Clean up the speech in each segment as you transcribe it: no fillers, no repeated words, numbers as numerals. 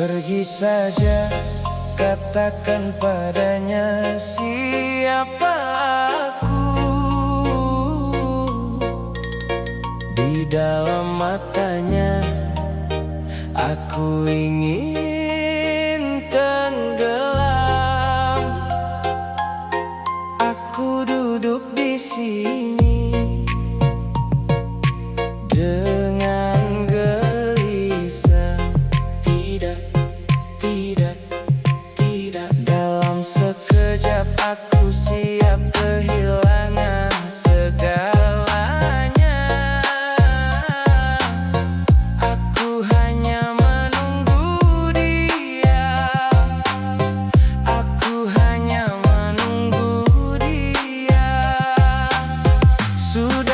Pergi saja, katakan padanya siapa aku. Di dalam matanya aku ingin tenggelam. Aku duduk di sini dengan gelisah. Tidak, dalam sekejap aku siap kehilangan segalanya. Aku hanya menunggu dia. Aku hanya menunggu dia. Sudah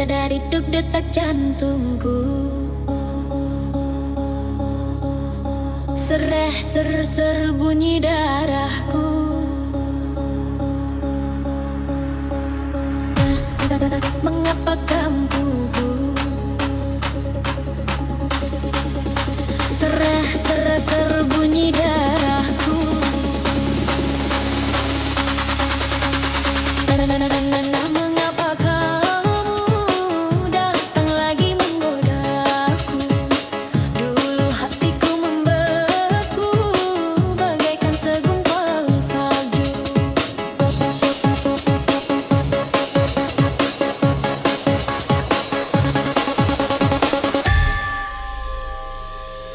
Dari duk detak jantungku, sereh ser bunyi darahku. Mengapa kamu sereh ser bunyi darahku? Mengapa kamu datang lagi menggodaku? Dulu hatiku membeku bagaikan segumpal salju.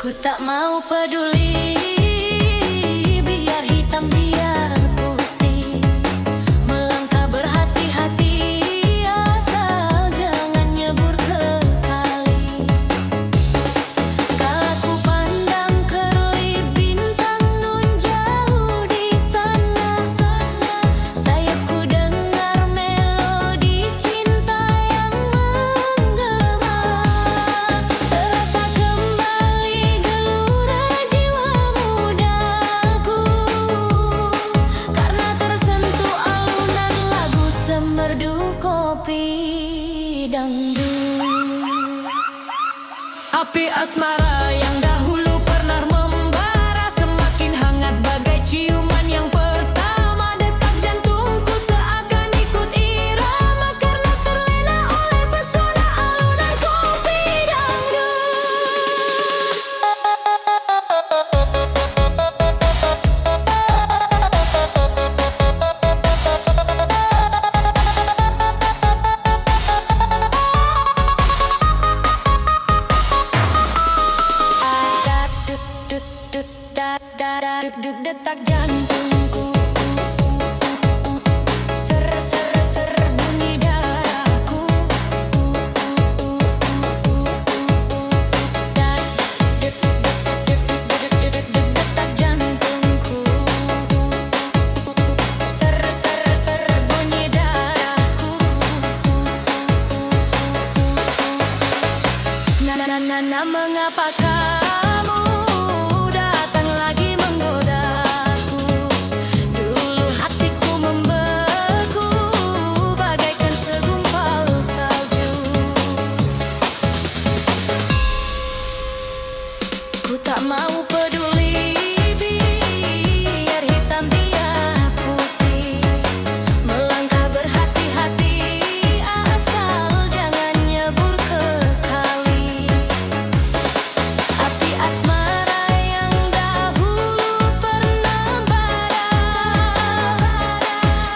Ku tak mau peduli, biar hitam biar putih. Melangkah berhati-hati, asal jangan nyebur ke kali. Kala ku pandang kerlip bintang nun jauh di sana, sayapku dengar melodi cinta yang menggema. Terasa kembali gelora jiwa mudaku, karena tersentuh alunan lagu semerdu kopi dangdut. Api asmara yang dahulu pernah membara semakin hangat bagai ciuman yang pertama. Detak jantungku seakan ikut irama karena terlena oleh pesona alunan kopi dangdut. Duk detak jantungku, ser bunyi darahku. Duk detak jantungku, ser bunyi darahku. Mengapa kamu datang lagi menggodaku? Dulu hatiku membeku bagaikan segumpal salju. Ku tak mau peduli, biar hitam biar putih. Melangkah berhati-hati, asal jangan nyebur ke kali. Api asmara yang dahulu pernah bara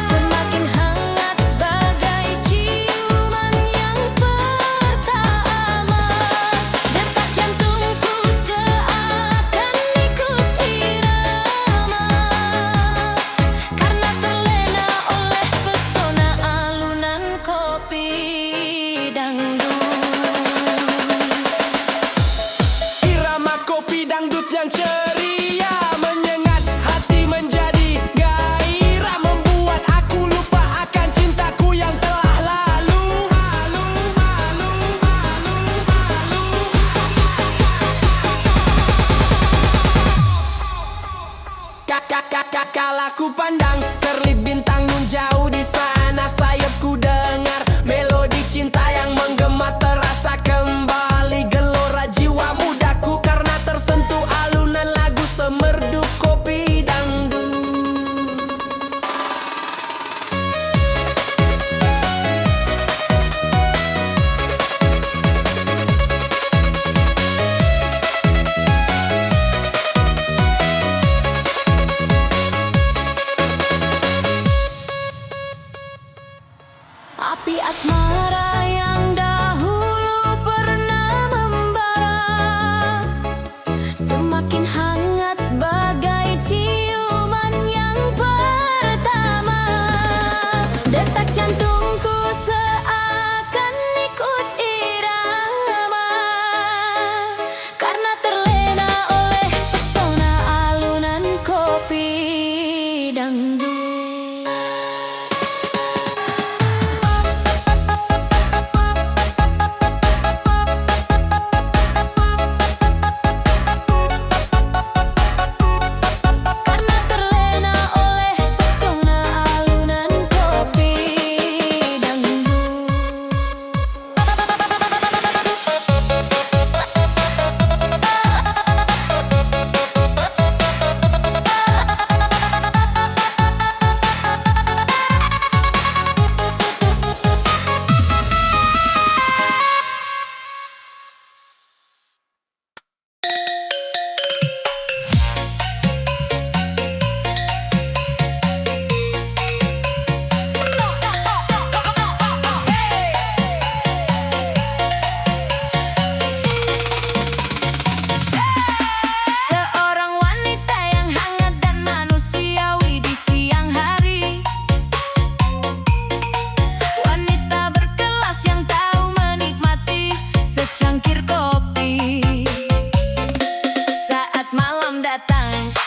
semakin hangat bagai ciuman yang pertama. Detak jantungku seakan ikut irama karena terlena oleh pesona alunan kopi dangdut. Irama kopi dangdut yang ceria menyengat hati menjadi gairah, membuat aku lupa akan cintaku yang telah lalu. Kala ku pandang kerlip bintang nun jauh di sana, sayapku dengar melodi cinta yang menggema. Terasa kembali gelora jiwa mudaku karena tersentuh alunan lagu semerdu kopi dangdut.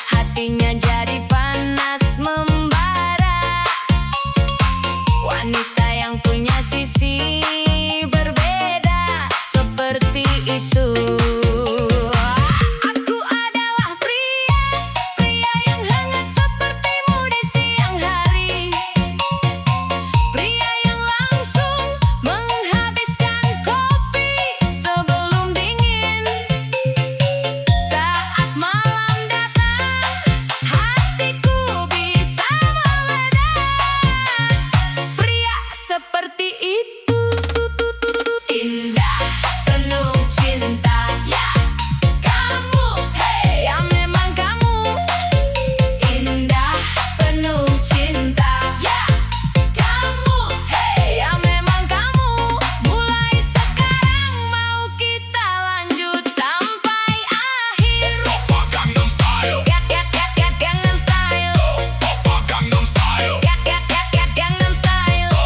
hatinya jadi panas membara. Wanita yang punya sisi berbeda seperti itu. Aku adalah pria, pria yang hangat sepertimu di siang hari. Pria yang langsung menghabiskan kopi sebelum dingin. Saat malam datang, hatiku bisa meledak. Pria seperti itu indah, penuh cinta. Ya, kamu, hey, ya memang kamu. Indah, penuh cinta. Ya, kamu, hey, ya memang kamu. Mulai sekarang mau kita lanjut sampai akhir. Gangnam Style, Gangnam Style. Gangnam Style, Gangnam Style.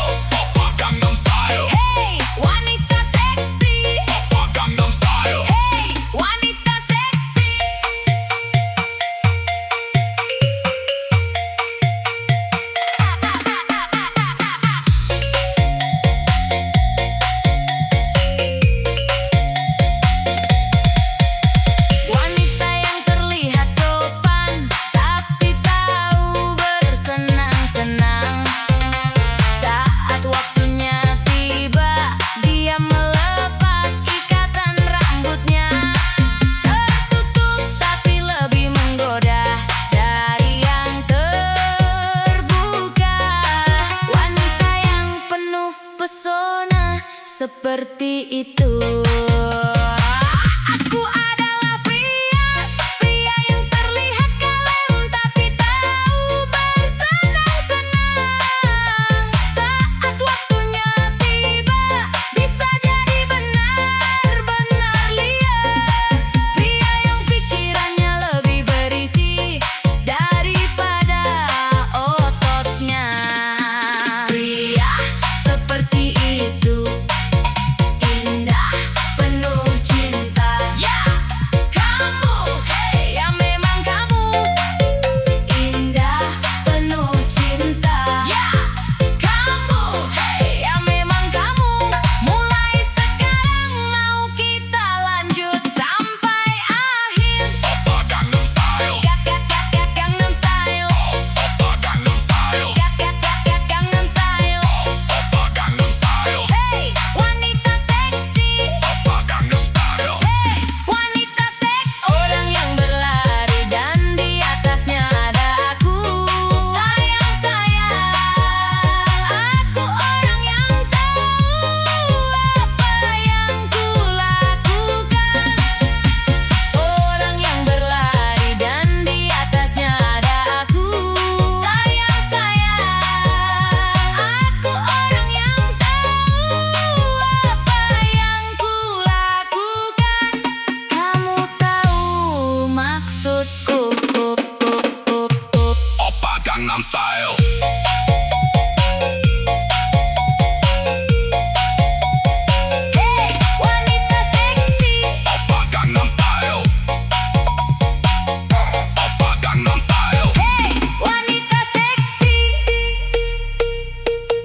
Gangnam Style, Hey, wanita seksi. Gangnam Style. Hey, wanita seksi. Wanita yang terlihat sopan tapi tahu bersenang-senang. Saat waktunya tiba, dia melepas ikatan rambutnya. Tertutup tapi lebih menggoda dari yang terbuka. Wanita yang penuh pesona seperti itu. Aku adalah pria, pria yang terlihat kalem tapi tahu bersenang-senang. Saat waktunya tiba, bisa jadi benar-benar liar. Pria yang pikirannya lebih berisi daripada ototnya. Pria seperti itu indah, penuh cinta. Ya, kamu, hey, ya memang kamu. Indah, penuh cinta. Ya, kamu, hey, ya memang kamu. Mulai sekarang mau kita lanjut sampai akhir. Gangnam Style, Gangnam Style. Gangnam Style, Gangnam Style. Gangnam Style, Hey, wanita seksi. Gangnam Style. Hey, wanita seks. Orang yang berlari dan di atasnya ada aku. Sayang, sayang, aku orang yang tahu apa yang ku lakukan. Orang yang berlari dan di atasnya ada aku. Sayang, sayang, aku orang yang tahu apa yang ku lakukan. Kamu tahu maksudku. Oppa Gangnam Style, Hey, wanita seksi. Oppa Gangnam Style, Oppa Gangnam Style, Hey, wanita seksi.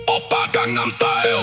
Oppa Gangnam Style.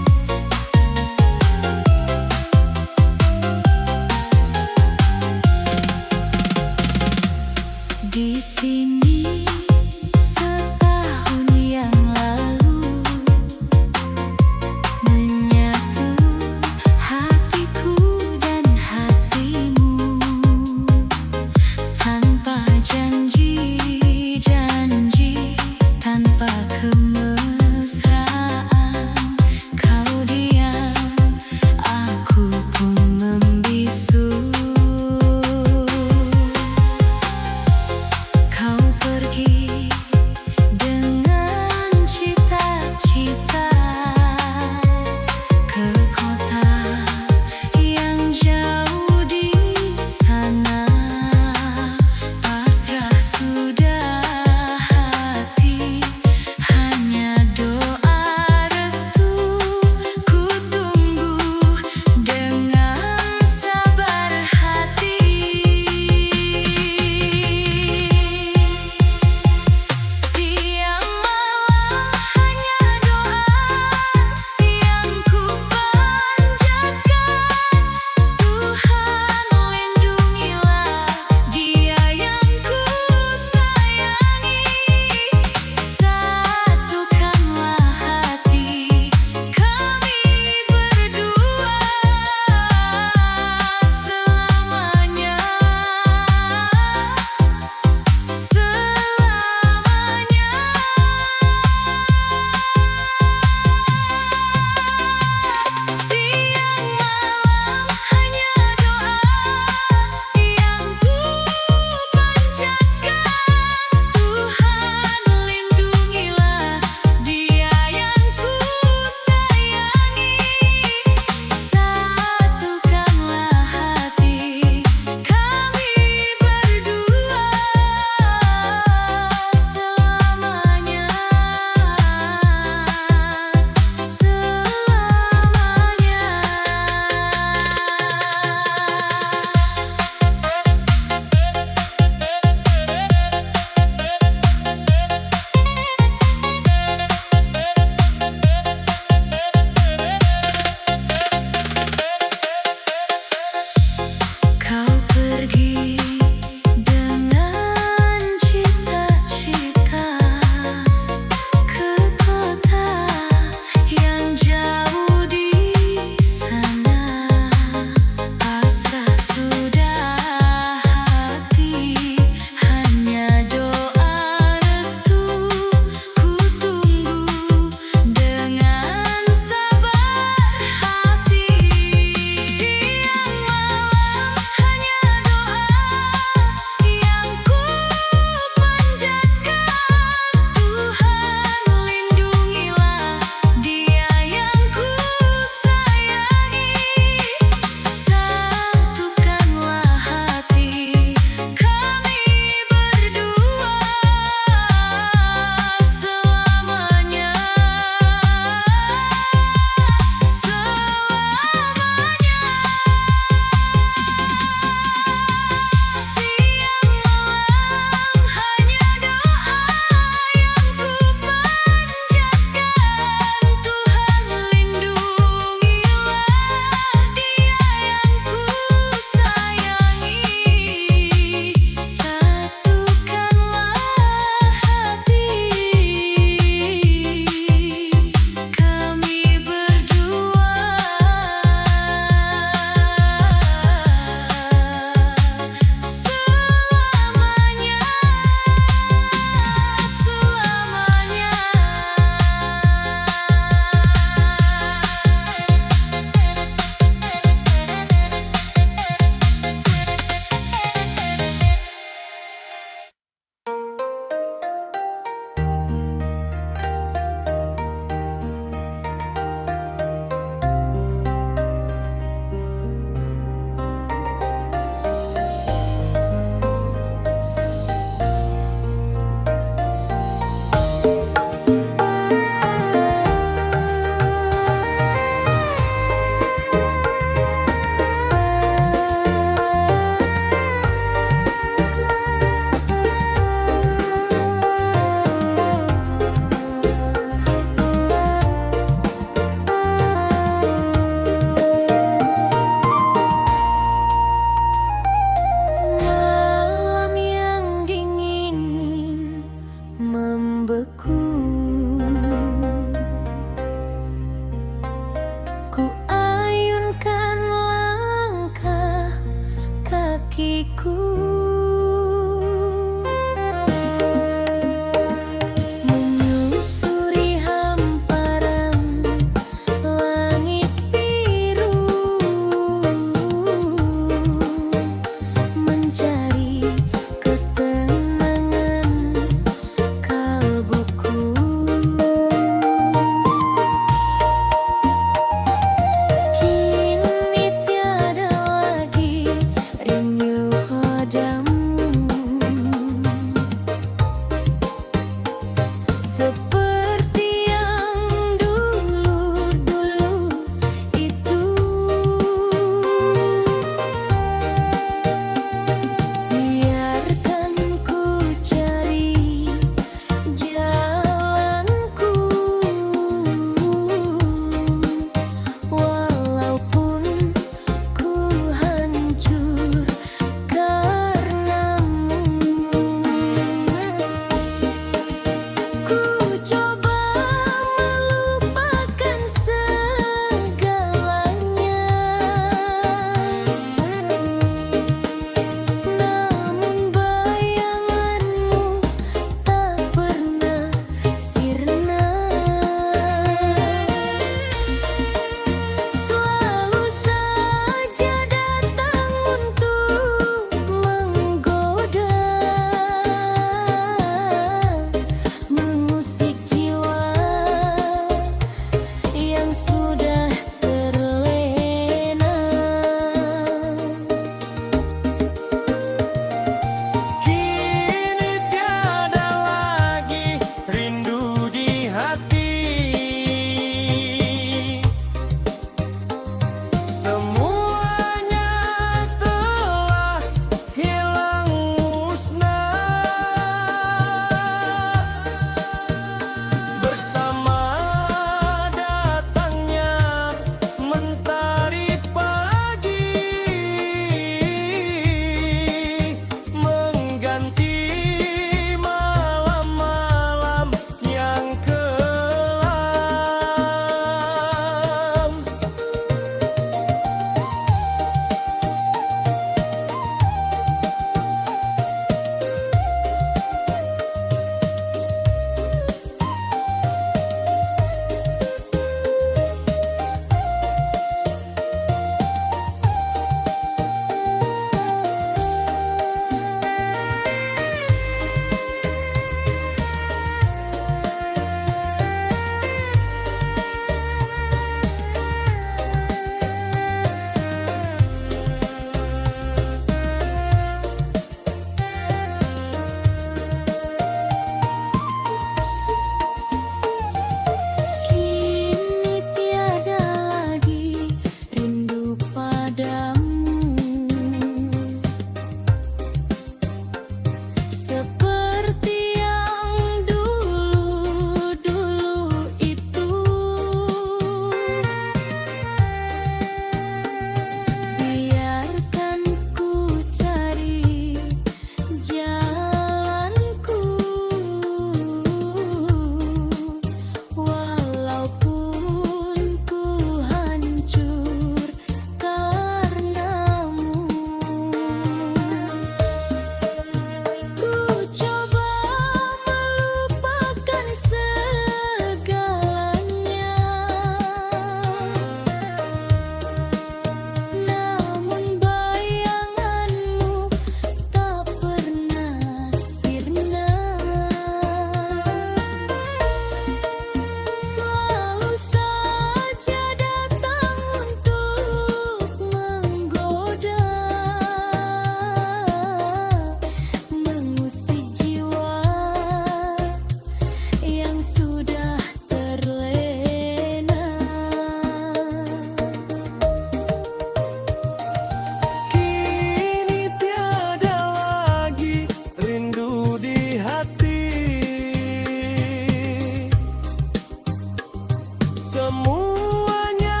Semuanya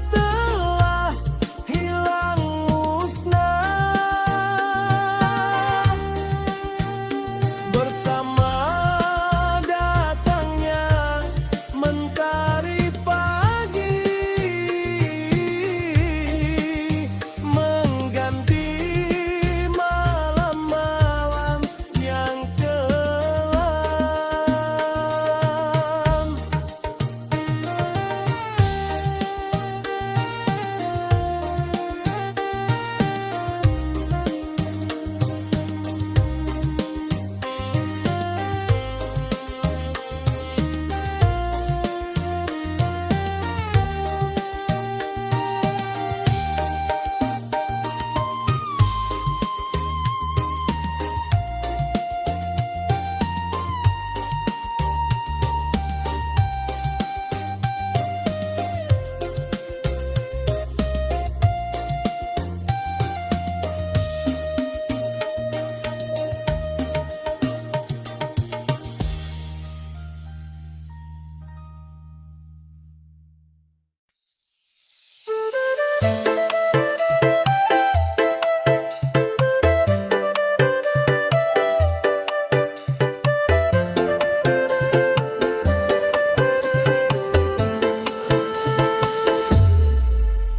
telah hilang musnah bersama datangnya mentari pagi, mengganti malam-malam yang kelam.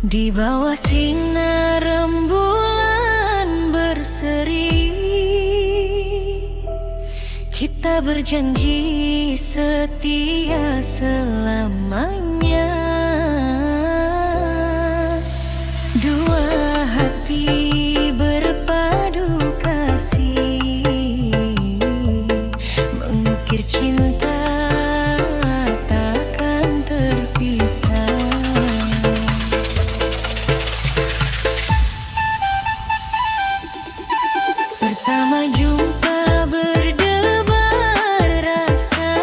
Di bawah sinar rembulan berseri, kita berjanji setia selamanya. Dua hati berpadu kasih, mengukir cinta takkan terpisah. Pertama jumpa berdebar rasa,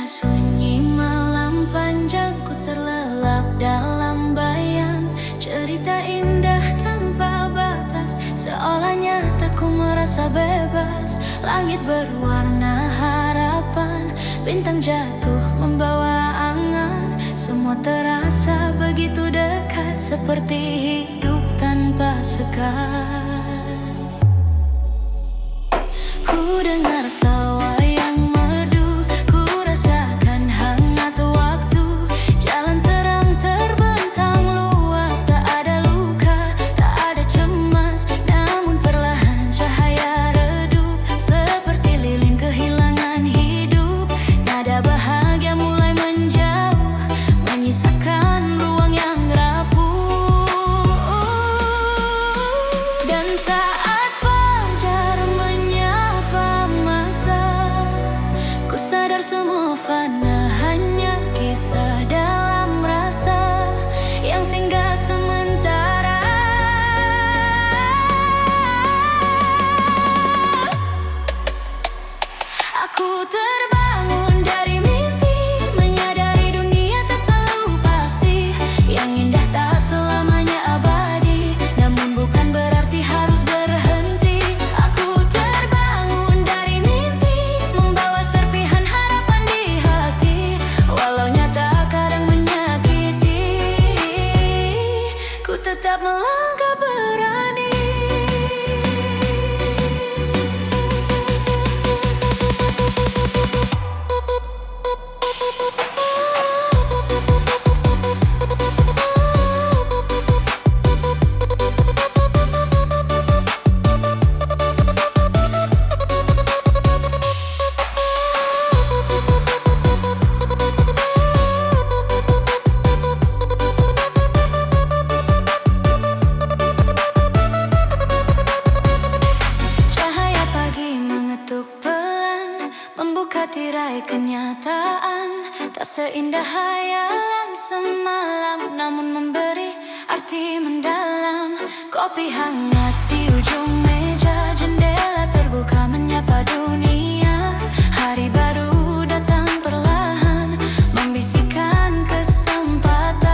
Sunyi malam panjang, ku terlelap dalam bayang cerita indah tanpa batas. Seolah nyata ku merasa bebas. Langit berwarna harapan, bintang jatuh membawa angan. Semua terasa begitu dekat, seperti hidup tanpa sekat. Ku dengar tawa yang merdu, ku rasakan hangat waktu. Jalan terang terbentang luas, tak ada luka, tak ada cemas. Namun perlahan cahaya redup, seperti lilin kehilangan hidup. Nada bahagia mulai menjauh, menyisakan ruang yang rapuh. Dan saat fajar menyapa mata, ku sadar semua fana, hanya kisah dalam rasa yang singgah sementara. Aku terbangun dari mimpi, menyadari dunia tak selalu pasti. Yang indah tak selamanya abadi, namun bukan berarti harus berhenti. Aku terbangun dari mimpi, membawa serpihan harapan di hati. Walau nyata kadang menyakiti, ku tetap melangkah berani. Cahaya pagi mengetuk pelan, membuka tirai kenyataan. Tak seindah hayalan semalam, namun memberi arti mendalam. Kopi hangat di ujung meja, jendela terbuka menyapa dunia. Hari baru datang perlahan, membisikkan kesempatan.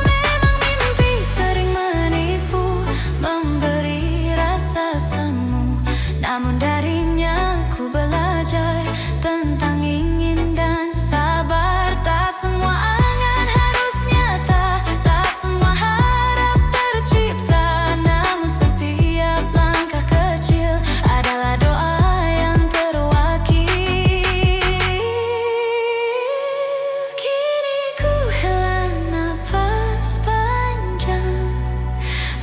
Memang mimpi sering menipu, memberi rasa semu. Namun darinya ku belajar tentang ingin dan sabar. Tak semua angan harus nyata, tak semua harap tercipta. Namun setiap langkah kecil adalah doa yang terwakili. Kini ku hela nafas panjang,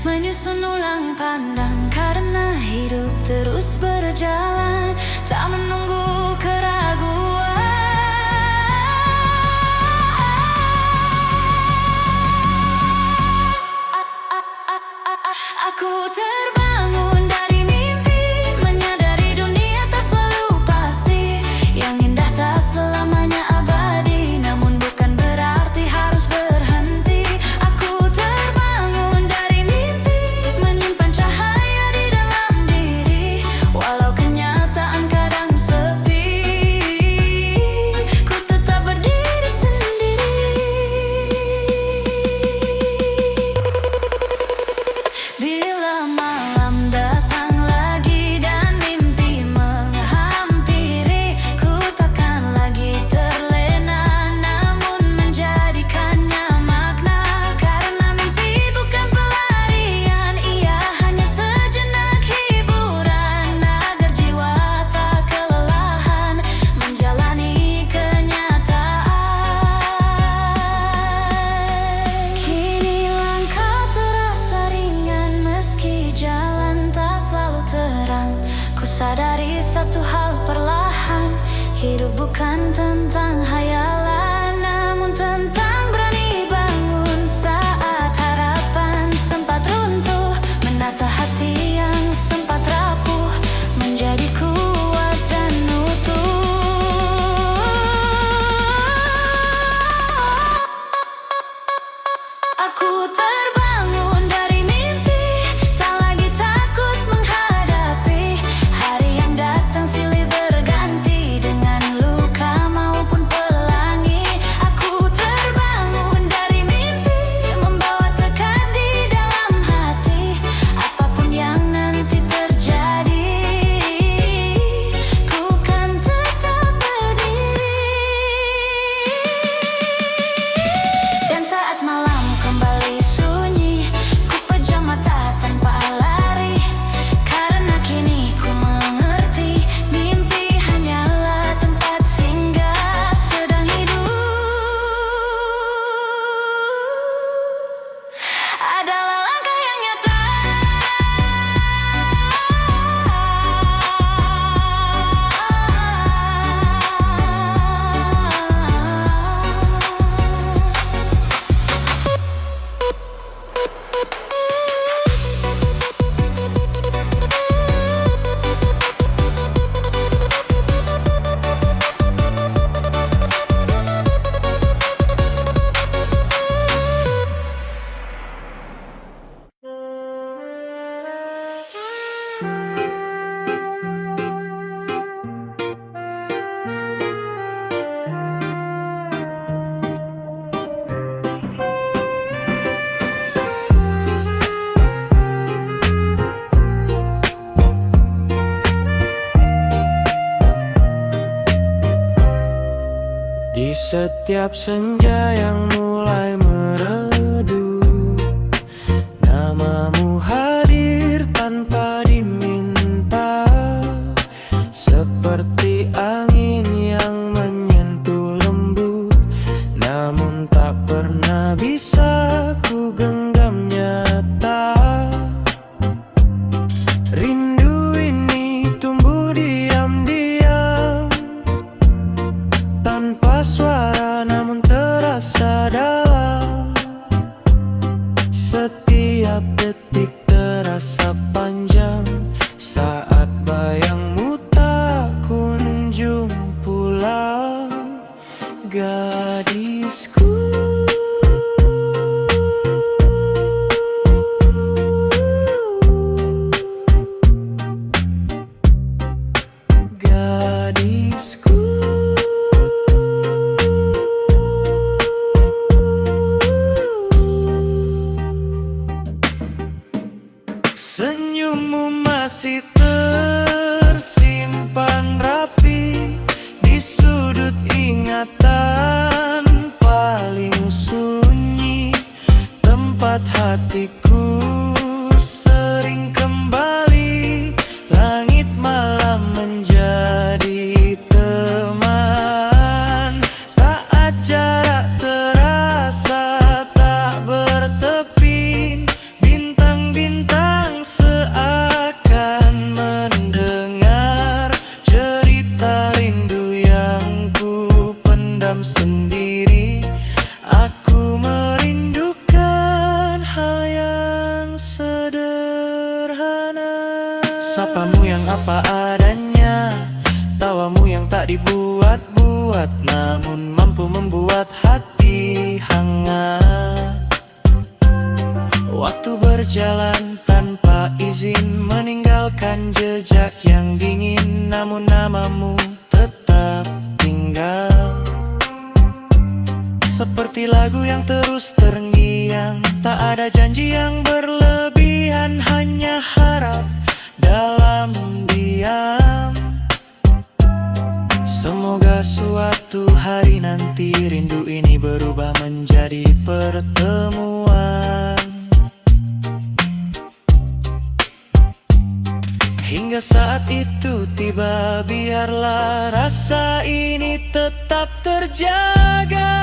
menyusun ulang pandang, karena hidup terus berjalan, tak menunggu keraguan. Aku terbangun dari mimpi, menyadari dunia tak selalu pasti. Yang indah tak selamanya abadi, namun bukan berarti harus berhenti. Aku terbangun dari mimpi, menyimpan cahaya di dalam diri. Walau kenyataan kadang sepi, ku tetap berdiri sendiri. Bila malam datang lagi dan mimpi menghampiri, ku takkan lagi terlena, namun menjadikannya makna. Karena mimpi bukan pelarian, ia hanya sejenak hiburan, agar jiwa tak kelelahan menjalani kenyataan. Kini langkah terasa ringan, meski jalan tak selalu terang. Ku sadari satu hal perlahan, hidup bukan tentang hayalan, namun tentang berani bangun saat harapan sempat runtuh. Menata hati yang sempat rapuh, menjadi kuat dan utuh. Aku terbangun dari mimpi, tak lagi takut menghadapi hari yang datang silih berganti. setiap senja yang mulai meredup, namamu hadir tanpa diminta, seperti angin yang menyentuh lembut, namun tak pernah bisa ku genggam nyata. Rindu ini tumbuh diam-diam, tanpa suara namun terasa dalam. Setiap detik terasa panjang saat bayangmu tak kunjung pulang. Gadisku, gadisku, senyummu masih tersimpan rapi di sudut ingatan paling sunyi, tempat hatiku sering kembali. Langit malam menjadi teman saat jarak terasa tak bertepi. Bintang-bintang seakan mendengar cerita rindu yang ku pendam sendiri. Aku merindukan hal yang sederhana. Sapamu yang apa adanya, tawamu yang tak dibuat-buat, namun mampu membuat hati hangat. Waktu berjalan tanpa izin, meninggalkan jejak yang dingin, namun namamu tetap tinggal. Seperti lagu yang terus terngiang, tak ada janji yang berlebihan, hanya harap dalam diam. Semoga suatu hari nanti rindu ini berubah menjadi pertemuan. Hingga saat itu tiba, biarlah rasa ini tetap terjaga.